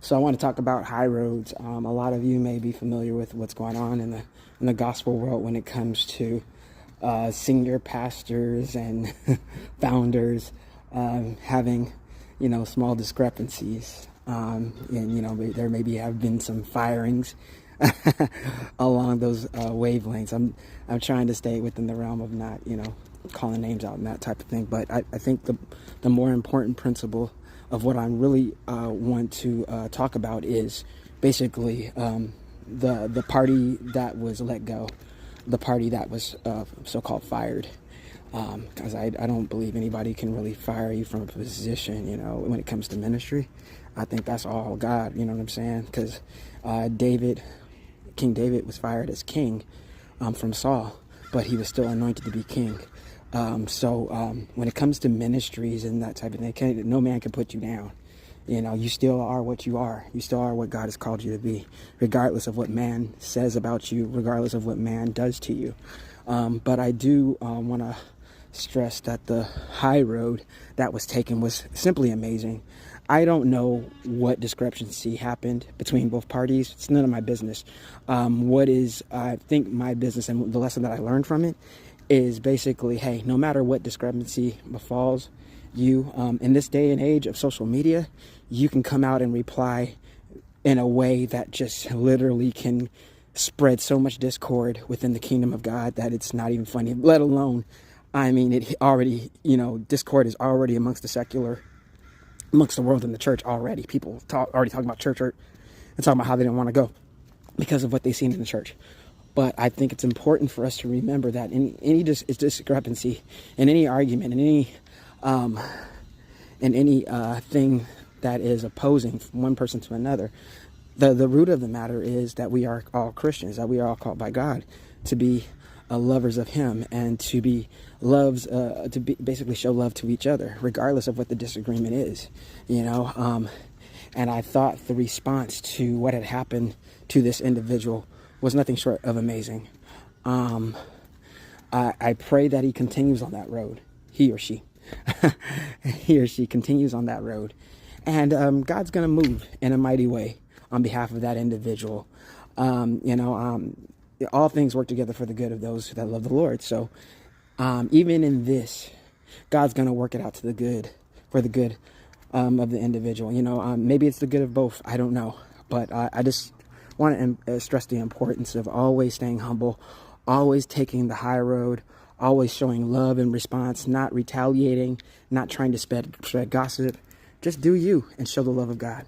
So I want to talk about high roads. A lot of you may be familiar with what's going on in the gospel world when it comes to senior pastors and founders having, small discrepancies. And there maybe have been some firings along those wavelengths. I'm trying to stay within the realm of not, calling names out and that type of thing. But I think the more important principle of what I really want to talk about is basically the party that was let go, the party that was so-called fired. Because I don't believe anybody can really fire you from a position, when it comes to ministry. I think that's all God, you know what I'm saying? Because King David was fired as king from Saul, but he was still anointed to be king. So when it comes to ministries and that type of thing, no man can put you down. You still are what you are. You still are what God has called you to be, regardless of what man says about you, regardless of what man does to you. But I do want to stress that the high road that was taken was simply amazing. I don't know what discrepancy happened between both parties. It's none of my business. I think my business and the lesson that I learned from it is basically, hey, no matter what discrepancy befalls you, in this day and age of social media, you can come out and reply in a way that just literally can spread so much discord within the kingdom of God that it's not even funny, let alone, it already, discord is already amongst the world and the church already. People already talking about church hurt and talking about how they didn't want to go because of what they've seen in the church. But I think it's important for us to remember that in any discrepancy, in any argument, in any thing that is opposing from one person to another, the root of the matter is that we are all Christians, that we are all called by God to be lovers of Him and to be basically show love to each other, regardless of what the disagreement is, And I thought the response to what had happened to this individual was nothing short of amazing. I pray that he continues on that road, he or she continues on that road, and God's going to move in a mighty way on behalf of that individual. All things work together for the good of those that love the Lord. So even in this, God's going to work it out to the good, for the good of the individual. Maybe it's the good of both. I don't know. But I just want to stress the importance of always staying humble, always taking the high road, always showing love in response, not retaliating, not trying to spread gossip. Just do you and show the love of God.